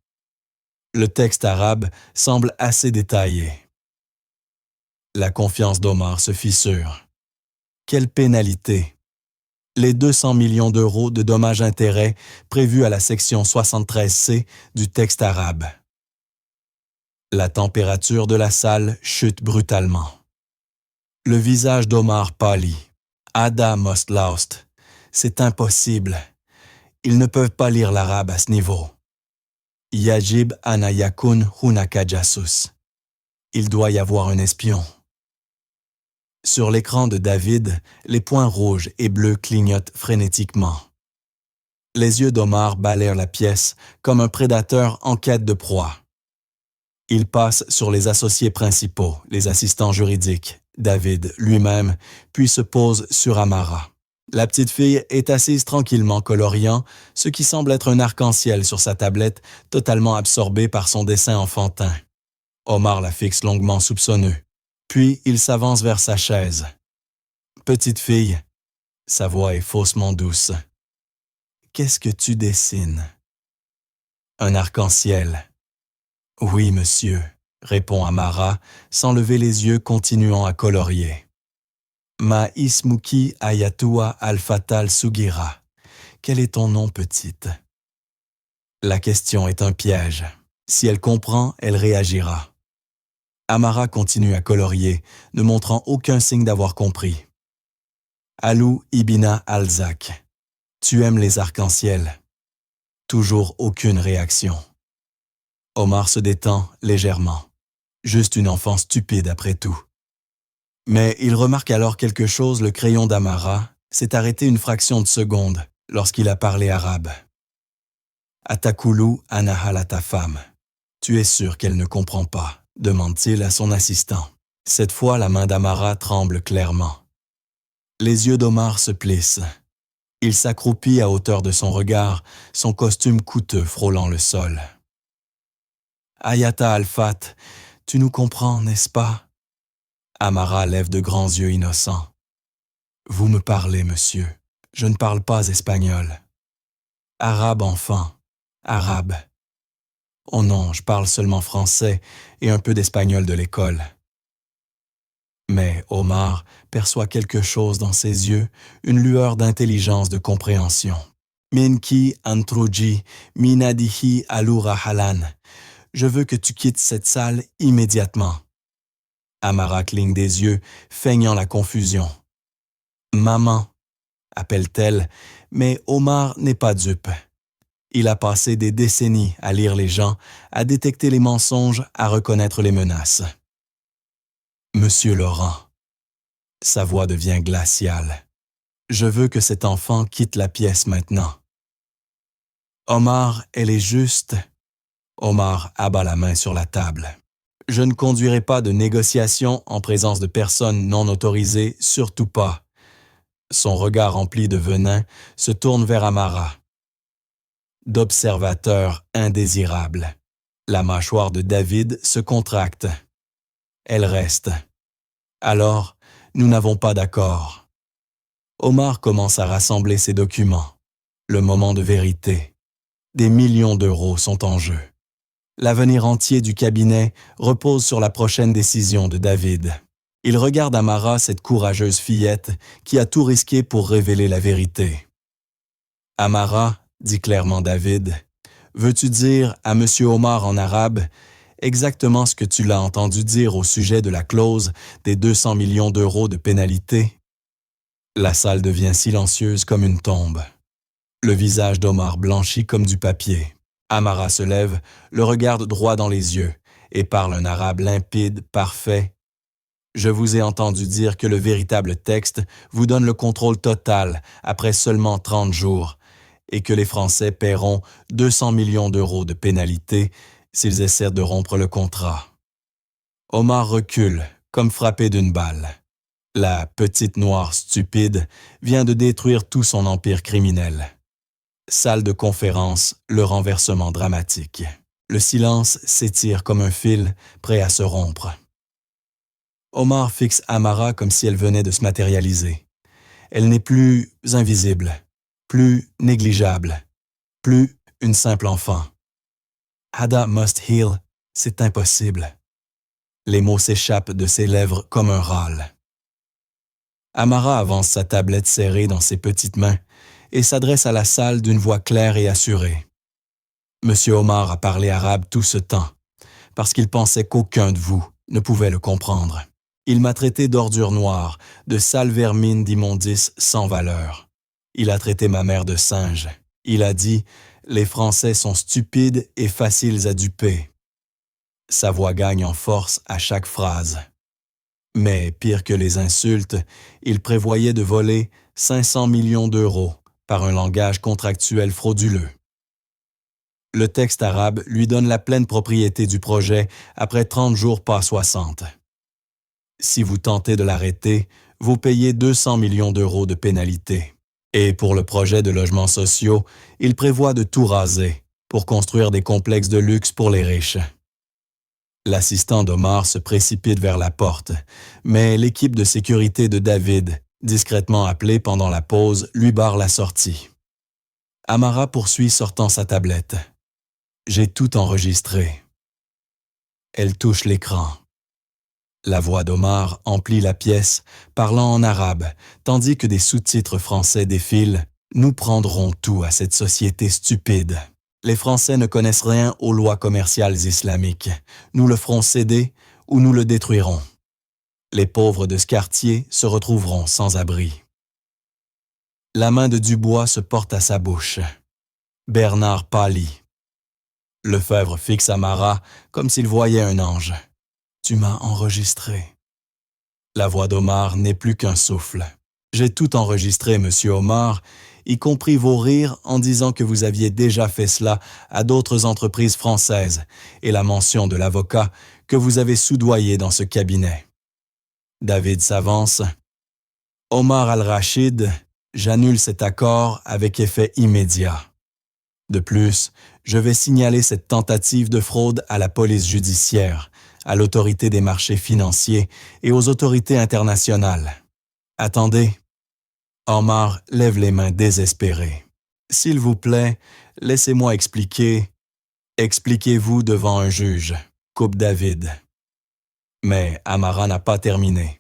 Le texte arabe semble assez détaillé. La confiance d'Omar se fissure. Quelle pénalité? Les 200 millions d'euros de dommages-intérêts prévus à la section 73C du texte arabe. La température de la salle chute brutalement. Le visage d'Omar pâlit. Ada Mostlaust. C'est impossible. Ils ne peuvent pas lire l'arabe à ce niveau. Yajib ana yakun hunaka jasus. Il doit y avoir un espion. Sur l'écran de David, les points rouges et bleus clignotent frénétiquement. Les yeux d'Omar balayèrent la pièce comme un prédateur en quête de proie. Il passe sur les associés principaux, les assistants juridiques, David lui-même, puis se pose sur Amara. La petite fille est assise tranquillement coloriant ce qui semble être un arc-en-ciel sur sa tablette, totalement absorbée par son dessin enfantin. Omar la fixe longuement soupçonneux. Puis il s'avance vers sa chaise. « Petite fille », sa voix est faussement douce. « Qu'est-ce que tu dessines ?»« Un arc-en-ciel. »« Oui, monsieur, » répond Amara, sans lever les yeux, continuant à colorier. « Ma ismuki ayatua al-fatal sugira. Quel est ton nom, petite ?» La question est un piège. Si elle comprend, elle réagira. Amara continue à colorier, ne montrant aucun signe d'avoir compris. Alou Ibina Alzak. Tu aimes les arcs-en-ciel. Toujours aucune réaction. Omar se détend légèrement. Juste une enfant stupide après tout. Mais il remarque alors quelque chose, le crayon d'Amara s'est arrêté une fraction de seconde lorsqu'il a parlé arabe. Atakoulou Anahal ta femme. Tu es sûr qu'elle ne comprend pas, demande-t-il à son assistant. Cette fois, la main d'Amara tremble clairement. Les yeux d'Omar se plissent. Il s'accroupit à hauteur de son regard, son costume coûteux frôlant le sol. Ayata Al-Fat, tu nous comprends, n'est-ce pas? Amara lève de grands yeux innocents. Vous me parlez, monsieur. Je ne parle pas espagnol. Arabe, enfant. Arabe. Oh non, je parle seulement français et un peu d'espagnol de l'école. Mais Omar perçoit quelque chose dans ses yeux, une lueur d'intelligence, de compréhension. Minki antruji minadihi alura halan. Je veux que tu quittes cette salle immédiatement. Amara cligne des yeux, feignant la confusion. Maman, appelle-t-elle, mais Omar n'est pas dupe. Il a passé des décennies à lire les gens, à détecter les mensonges, à reconnaître les menaces. Monsieur Laurent. Sa voix devient glaciale. Je veux que cet enfant quitte la pièce maintenant. Omar, elle est juste. Omar abat la main sur la table. Je ne conduirai pas de négociation en présence de personnes non autorisées, surtout pas. Son regard rempli de venin se tourne vers Amara. D'observateur indésirable. La mâchoire de David se contracte. Elle reste. Alors, nous n'avons pas d'accord. Omar commence à rassembler ses documents. Le moment de vérité. Des millions d'euros sont en jeu. L'avenir entier du cabinet repose sur la prochaine décision de David. Il regarde Amara, cette courageuse fillette qui a tout risqué pour révéler la vérité. Amara, dit clairement David, veux-tu dire à M. Omar en arabe exactement ce que tu l'as entendu dire au sujet de la clause des 200 millions d'euros de pénalité? La salle devient silencieuse comme une tombe. Le visage d'Omar blanchit comme du papier. Amara se lève, le regarde droit dans les yeux et parle un arabe limpide, parfait. Je vous ai entendu dire que le véritable texte vous donne le contrôle total après seulement 30 jours et que les Français paieront 200 millions d'euros de pénalité s'ils essaient de rompre le contrat. Omar recule, comme frappé d'une balle. La petite noire stupide vient de détruire tout son empire criminel. Salle de conférence, le renversement dramatique. Le silence s'étire comme un fil, prêt à se rompre. Omar fixe Amara comme si elle venait de se matérialiser. Elle n'est plus invisible, plus négligeable, plus une simple enfant. Hada must heal, c'est impossible. Les mots s'échappent de ses lèvres comme un râle. Amara avance sa tablette serrée dans ses petites mains et s'adresse à la salle d'une voix claire et assurée. Monsieur Omar a parlé arabe tout ce temps, parce qu'il pensait qu'aucun de vous ne pouvait le comprendre. Il m'a traité d'ordure noire, de sale vermine d'immondice sans valeur. Il a traité ma mère de singe. Il a dit « Les Français sont stupides et faciles à duper ». Sa voix gagne en force à chaque phrase. Mais pire que les insultes, il prévoyait de voler 500 millions d'euros par un langage contractuel frauduleux. Le texte arabe lui donne la pleine propriété du projet après 30 jours pas 60. Si vous tentez de l'arrêter, vous payez 200 millions d'euros de pénalité. Et pour le projet de logements sociaux, il prévoit de tout raser pour construire des complexes de luxe pour les riches. L'assistant d'Omar se précipite vers la porte, mais l'équipe de sécurité de David, discrètement appelée pendant la pause, lui barre la sortie. Amara poursuit sortant sa tablette. J'ai tout enregistré. Elle touche l'écran. La voix d'Omar emplit la pièce, parlant en arabe, tandis que des sous-titres français défilent. Nous prendrons tout à cette société stupide. Les Français ne connaissent rien aux lois commerciales islamiques. Nous le ferons céder ou nous le détruirons. Les pauvres de ce quartier se retrouveront sans abri. La main de Dubois se porte à sa bouche. Bernard pâlit. Lefebvre fixe Amara comme s'il voyait un ange. « Tu m'as enregistré. » La voix d'Omar n'est plus qu'un souffle. « J'ai tout enregistré, monsieur Omar, y compris vos rires en disant que vous aviez déjà fait cela à d'autres entreprises françaises et la mention de l'avocat que vous avez soudoyé dans ce cabinet. » David s'avance. « Omar Al-Rachid, j'annule cet accord avec effet immédiat. De plus, je vais signaler cette tentative de fraude à la police judiciaire, à l'autorité des marchés financiers et aux autorités internationales. Attendez. » Omar lève les mains désespéré. « S'il vous plaît, laissez-moi expliquer. » « Expliquez-vous devant un juge, » coupe David. Mais Amara n'a pas terminé.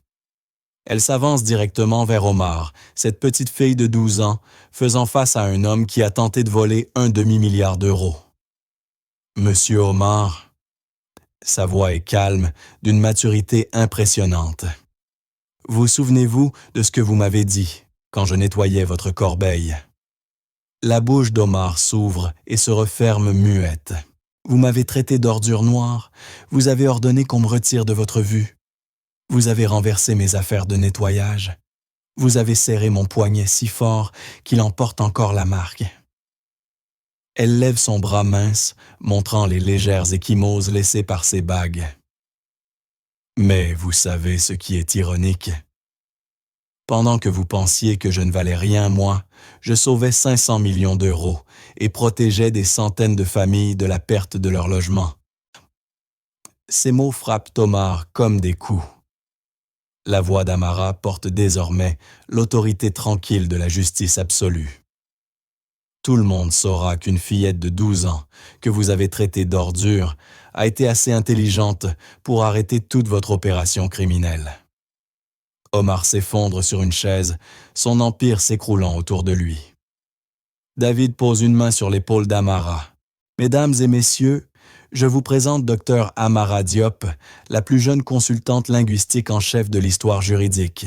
Elle s'avance directement vers Omar, cette petite fille de 12 ans, faisant face à un homme qui a tenté de voler un demi-milliard d'euros. « Monsieur Omar », sa voix est calme, d'une maturité impressionnante. « Vous souvenez-vous de ce que vous m'avez dit quand je nettoyais votre corbeille? » La bouche d'Omar s'ouvre et se referme muette. « Vous m'avez traité d'ordure noire, vous avez ordonné qu'on me retire de votre vue. Vous avez renversé mes affaires de nettoyage. Vous avez serré mon poignet si fort qu'il en porte encore la marque. » Elle lève son bras mince, montrant les légères ecchymoses laissées par ses bagues. « Mais vous savez ce qui est ironique. Pendant que vous pensiez que je ne valais rien, moi, je sauvais 500 millions d'euros et protégeais des centaines de familles de la perte de leur logement. » Ces mots frappent Omar comme des coups. La voix d'Amara porte désormais l'autorité tranquille de la justice absolue. Tout le monde saura qu'une fillette de 12 ans, que vous avez traitée d'ordure, a été assez intelligente pour arrêter toute votre opération criminelle. Omar s'effondre sur une chaise, son empire s'écroulant autour de lui. David pose une main sur l'épaule d'Amara. « Mesdames et messieurs, je vous présente Dr Amara Diop, la plus jeune consultante linguistique en chef de l'histoire juridique,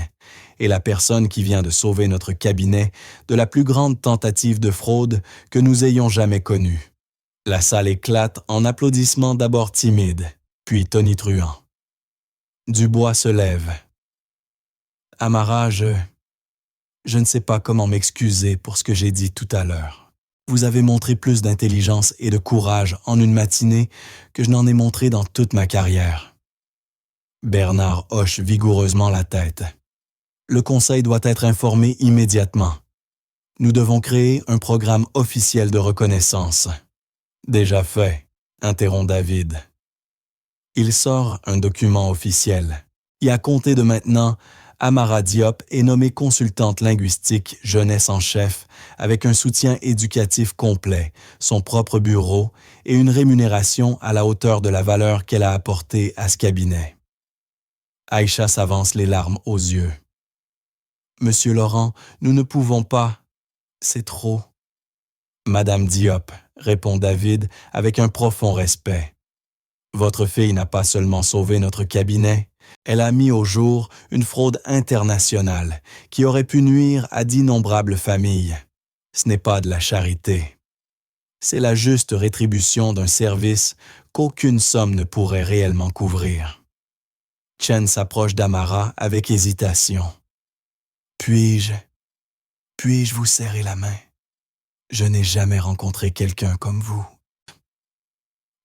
et la personne qui vient de sauver notre cabinet de la plus grande tentative de fraude que nous ayons jamais connue. » La salle éclate en applaudissements d'abord timides, puis tonitruants. Dubois se lève. « Amara, je ne sais pas comment m'excuser pour ce que j'ai dit tout à l'heure. Vous avez montré plus d'intelligence et de courage en une matinée que je n'en ai montré dans toute ma carrière. » Bernard hoche vigoureusement la tête. « Le Conseil doit être informé immédiatement. Nous devons créer un programme officiel de reconnaissance. » « Déjà fait, » interrompt David. Il sort un document officiel. Et à compter de maintenant, Amara Diop est nommée consultante linguistique jeunesse en chef avec un soutien éducatif complet, son propre bureau et une rémunération à la hauteur de la valeur qu'elle a apportée à ce cabinet. Aïcha s'avance les larmes aux yeux. « Monsieur Laurent, nous ne pouvons pas. C'est trop. » « Madame Diop, » répond David avec un profond respect. « Votre fille n'a pas seulement sauvé notre cabinet, elle a mis au jour une fraude internationale qui aurait pu nuire à d'innombrables familles. Ce n'est pas de la charité. C'est la juste rétribution d'un service qu'aucune somme ne pourrait réellement couvrir. » Chen s'approche d'Amara avec hésitation. « Puis-je vous serrer la main? » Je n'ai jamais rencontré quelqu'un comme vous.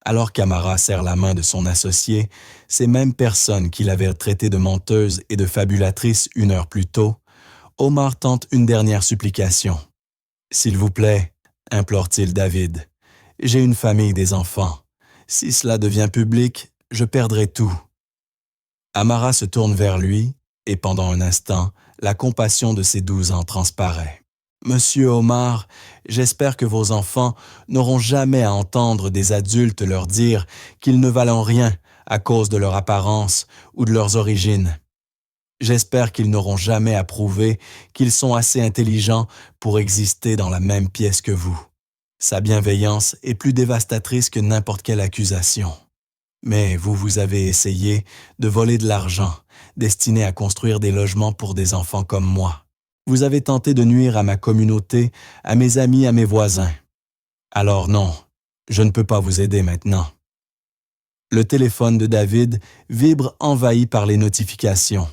Alors qu'Amara serre la main de son associé, ces mêmes personnes qui l'avaient traitée de menteuse et de fabulatrice une heure plus tôt, Omar tente une dernière supplication. « S'il vous plaît, implore-t-il David, j'ai une famille, des enfants. Si cela devient public, je perdrai tout. » Amara se tourne vers lui et pendant un instant, la compassion de ses 12 ans transparaît. « Monsieur Omar, j'espère que vos enfants n'auront jamais à entendre des adultes leur dire qu'ils ne valent rien à cause de leur apparence ou de leurs origines. J'espère qu'ils n'auront jamais à prouver qu'ils sont assez intelligents pour exister dans la même pièce que vous. Sa bienveillance est plus dévastatrice que n'importe quelle accusation. Mais vous avez essayé de voler de l'argent destiné à construire des logements pour des enfants comme moi. Vous avez tenté de nuire à ma communauté, à mes amis, à mes voisins. Alors non, je ne peux pas vous aider maintenant. » Le téléphone de David vibre envahi par les notifications.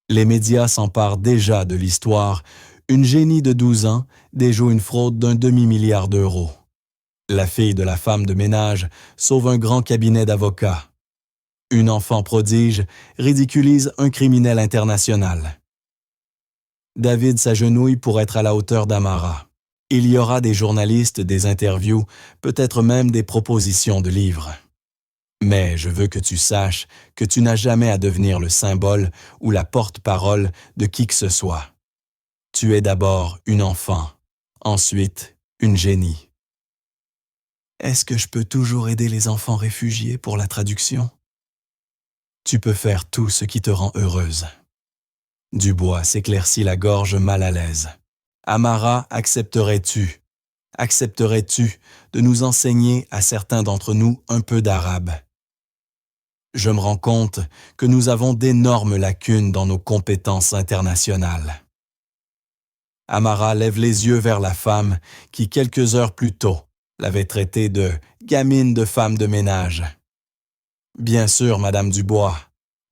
Les médias s'emparent déjà de l'histoire. Une génie de 12 ans déjoue une fraude d'1 demi-milliard d'euros. La fille de la femme de ménage sauve un grand cabinet d'avocats. Une enfant prodige ridiculise un criminel international. David s'agenouille pour être à la hauteur d'Amara. Il y aura des journalistes, des interviews, peut-être même des propositions de livres. Mais je veux que tu saches que tu n'as jamais à devenir le symbole ou la porte-parole de qui que ce soit. Tu es d'abord une enfant, ensuite une génie. Est-ce que je peux toujours aider les enfants réfugiés pour la traduction? Tu peux faire tout ce qui te rend heureuse. Dubois s'éclaircit la gorge mal à l'aise. Amara, accepterais-tu de nous enseigner à certains d'entre nous un peu d'arabe? Je me rends compte que nous avons d'énormes lacunes dans nos compétences internationales. Amara lève les yeux vers la femme qui, quelques heures plus tôt, l'avait traitée de « gamine de femme de ménage ». Bien sûr, Madame Dubois,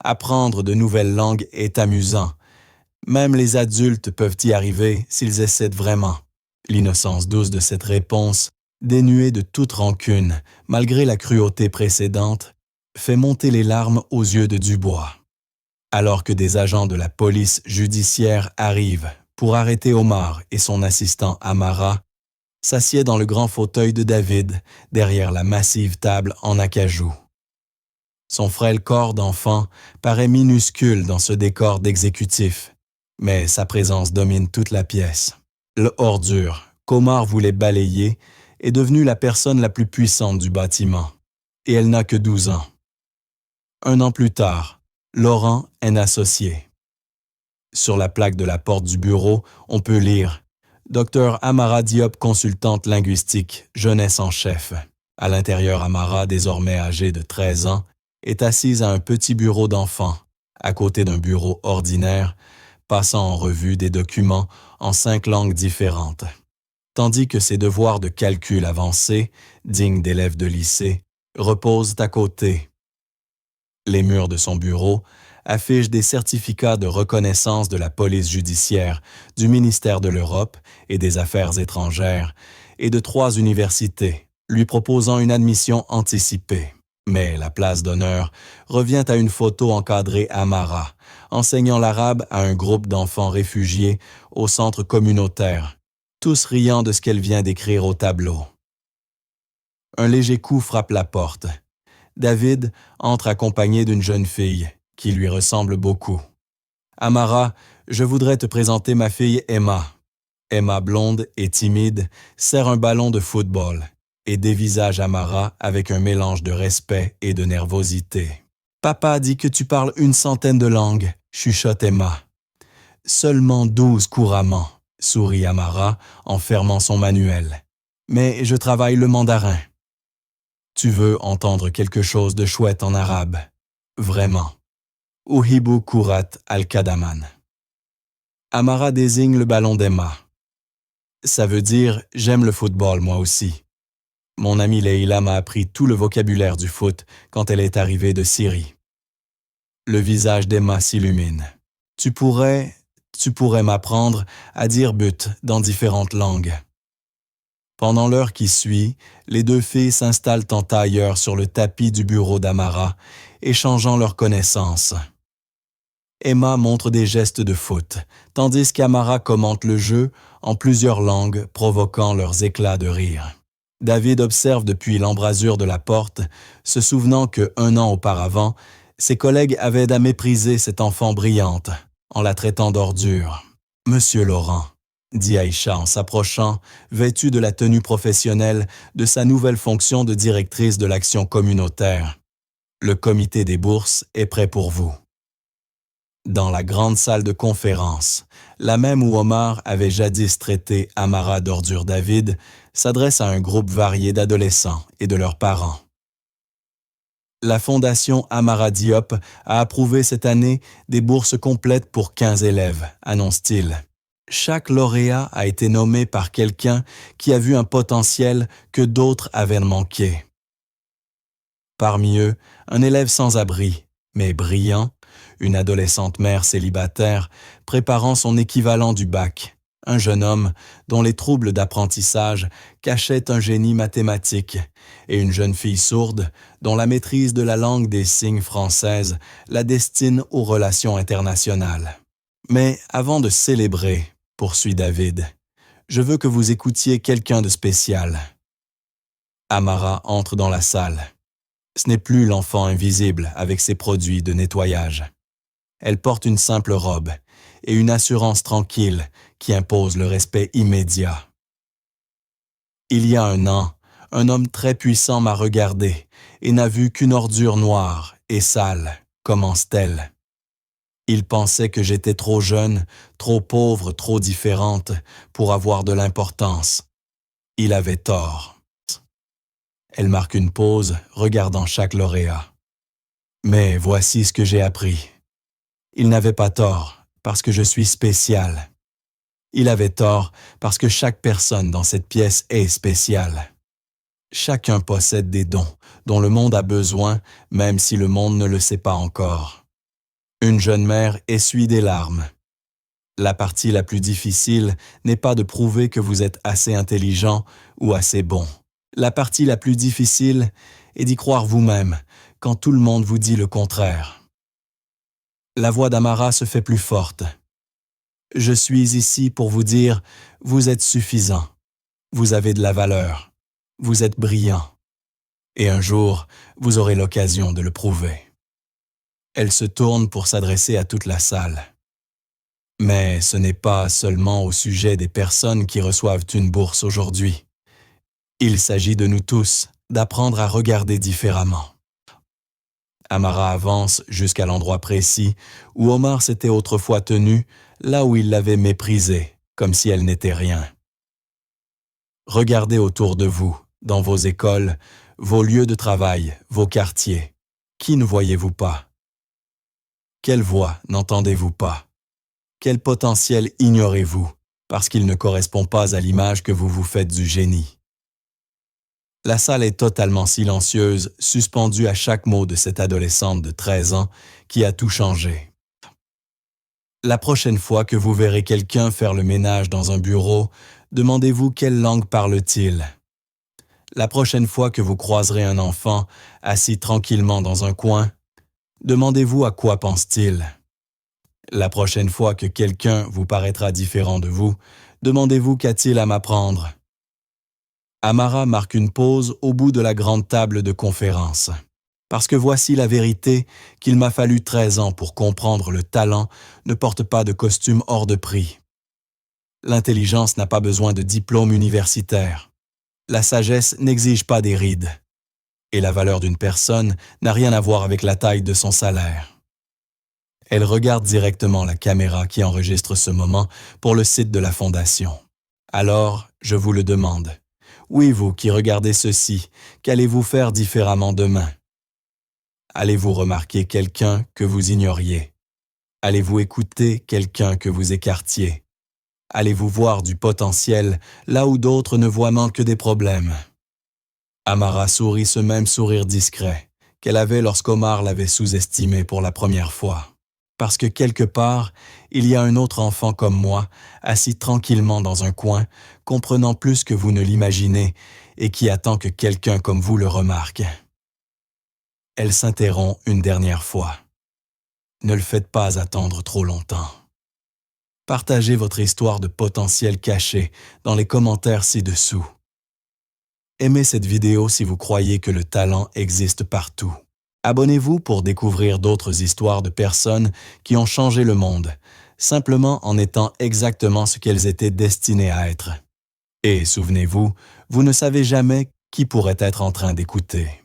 apprendre de nouvelles langues est amusant. Même les adultes peuvent y arriver s'ils essaient vraiment. L'innocence douce de cette réponse, dénuée de toute rancune, malgré la cruauté précédente, fait monter les larmes aux yeux de Dubois. Alors que des agents de la police judiciaire arrivent pour arrêter Omar et son assistant Amara, s'assied dans le grand fauteuil de David, derrière la massive table en acajou. Son frêle corps d'enfant paraît minuscule dans ce décor d'exécutif, mais sa présence domine toute la pièce. Le ordure qu'Omar voulait balayer est devenue la personne la plus puissante du bâtiment, et elle n'a que 12 ans. 1 an plus tard, Laurent est un associé. Sur la plaque de la porte du bureau, on peut lire « Dr Amara Diop, consultante linguistique, jeunesse en chef ». À l'intérieur, Amara, désormais âgée de 13 ans, est assise à un petit bureau d'enfant, à côté d'un bureau ordinaire, passant en revue des documents en 5 langues différentes. Tandis que ses devoirs de calcul avancés, dignes d'élèves de lycée, reposent à côté. Les murs de son bureau affichent des certificats de reconnaissance de la police judiciaire, du ministère de l'Europe et des Affaires étrangères et de 3 universités, lui proposant une admission anticipée. Mais la place d'honneur revient à une photo encadrée Amara, enseignant l'arabe à un groupe d'enfants réfugiés au centre communautaire, tous riant de ce qu'elle vient d'écrire au tableau. Un léger coup frappe la porte. David entre accompagné d'une jeune fille, qui lui ressemble beaucoup. « Amara, je voudrais te présenter ma fille Emma. » Emma, blonde et timide, serre un ballon de football et dévisage Amara avec un mélange de respect et de nervosité. « Papa dit que tu parles 100 de langues, » chuchote Emma. « Seulement 12 couramment, » sourit Amara en fermant son manuel. « Mais je travaille le mandarin. » Tu veux entendre quelque chose de chouette en arabe? Vraiment. Uhibu Kurat al-Kadaman. Amara désigne le ballon d'Emma. Ça veut dire « j'aime le football moi aussi ». Mon amie Leila m'a appris tout le vocabulaire du foot quand elle est arrivée de Syrie. Le visage d'Emma s'illumine. Tu pourrais m'apprendre à dire but dans différentes langues. Pendant l'heure qui suit, les deux filles s'installent en tailleur sur le tapis du bureau d'Amara, échangeant leurs connaissances. Emma montre des gestes de foot, tandis qu'Amara commente le jeu en plusieurs langues, provoquant leurs éclats de rire. David observe depuis l'embrasure de la porte, se souvenant que, 1 an auparavant, ses collègues avaient à mépriser cette enfant brillante, en la traitant d'ordure. « Monsieur Laurent », dit Aïcha en s'approchant, vêtue de la tenue professionnelle de sa nouvelle fonction de directrice de l'action communautaire. « Le comité des bourses est prêt pour vous. » Dans la grande salle de conférence, la même où Omar avait jadis traité Amara d'ordure David, s'adresse à un groupe varié d'adolescents et de leurs parents. La Fondation Amara Diop a approuvé cette année des bourses complètes pour 15 élèves, annonce-t-il. Chaque lauréat a été nommé par quelqu'un qui a vu un potentiel que d'autres avaient manqué. Parmi eux, un élève sans abri, mais brillant, une adolescente mère célibataire préparant son équivalent du bac, un jeune homme dont les troubles d'apprentissage cachaient un génie mathématique, et une jeune fille sourde dont la maîtrise de la langue des signes française la destine aux relations internationales. Mais avant de célébrer, poursuit David, je veux que vous écoutiez quelqu'un de spécial. Amara entre dans la salle. Ce n'est plus l'enfant invisible avec ses produits de nettoyage. Elle porte une simple robe et une assurance tranquille qui impose le respect immédiat. Il y a 1 an, un homme très puissant m'a regardé et n'a vu qu'une ordure noire et sale, commence-t-elle. Il pensait que j'étais trop jeune, trop pauvre, trop différente pour avoir de l'importance. Il avait tort. Elle marque une pause, regardant chaque lauréat. Mais voici ce que j'ai appris. Il n'avait pas tort, parce que je suis spécial. Il avait tort, parce que chaque personne dans cette pièce est spéciale. Chacun possède des dons dont le monde a besoin, même si le monde ne le sait pas encore. Une jeune mère essuie des larmes. La partie la plus difficile n'est pas de prouver que vous êtes assez intelligent ou assez bon. La partie la plus difficile est d'y croire vous-même quand tout le monde vous dit le contraire. La voix d'Amara se fait plus forte. Je suis ici pour vous dire, vous êtes suffisant. Vous avez de la valeur. Vous êtes brillant. Et un jour, vous aurez l'occasion de le prouver. Elle se tourne pour s'adresser à toute la salle. Mais ce n'est pas seulement au sujet des personnes qui reçoivent une bourse aujourd'hui. Il s'agit de nous tous, d'apprendre à regarder différemment. Amara avance jusqu'à l'endroit précis où Omar s'était autrefois tenu, là où il l'avait méprisée, comme si elle n'était rien. Regardez autour de vous, dans vos écoles, vos lieux de travail, vos quartiers. Qui ne voyez-vous pas? Quelle voix n'entendez-vous pas? Quel potentiel ignorez-vous parce qu'il ne correspond pas à l'image que vous vous faites du génie? La salle est totalement silencieuse, suspendue à chaque mot de cette adolescente de 13 ans qui a tout changé. La prochaine fois que vous verrez quelqu'un faire le ménage dans un bureau, demandez-vous quelle langue parle-t-il. La prochaine fois que vous croiserez un enfant assis tranquillement dans un coin, demandez-vous à quoi pense-t-il. La prochaine fois que quelqu'un vous paraîtra différent de vous, demandez-vous qu'a-t-il à m'apprendre. Amara marque une pause au bout de la grande table de conférence. Parce que voici la vérité qu'il m'a fallu 13 ans pour comprendre, le talent ne porte pas de costume hors de prix. L'intelligence n'a pas besoin de diplôme universitaire. La sagesse n'exige pas des rides. Et la valeur d'une personne n'a rien à voir avec la taille de son salaire. Elle regarde directement la caméra qui enregistre ce moment pour le site de la Fondation. Alors, je vous le demande. Oui, vous qui regardez ceci, qu'allez-vous faire différemment demain? Allez-vous remarquer quelqu'un que vous ignoriez? Allez-vous écouter quelqu'un que vous écartiez? Allez-vous voir du potentiel là où d'autres ne voient que des problèmes? Amara sourit ce même sourire discret qu'elle avait lorsqu'Omar l'avait sous-estimé pour la première fois. parce que quelque part, il y a un autre enfant comme moi, assis tranquillement dans un coin, comprenant plus que vous ne l'imaginez et qui attend que quelqu'un comme vous le remarque. Elle s'interrompt une dernière fois. Ne le faites pas attendre trop longtemps. Partagez votre histoire de potentiel caché dans les commentaires ci-dessous. Aimez cette vidéo si vous croyez que le talent existe partout. Abonnez-vous pour découvrir d'autres histoires de personnes qui ont changé le monde, simplement en étant exactement ce qu'elles étaient destinées à être. Et souvenez-vous, vous ne savez jamais qui pourrait être en train d'écouter.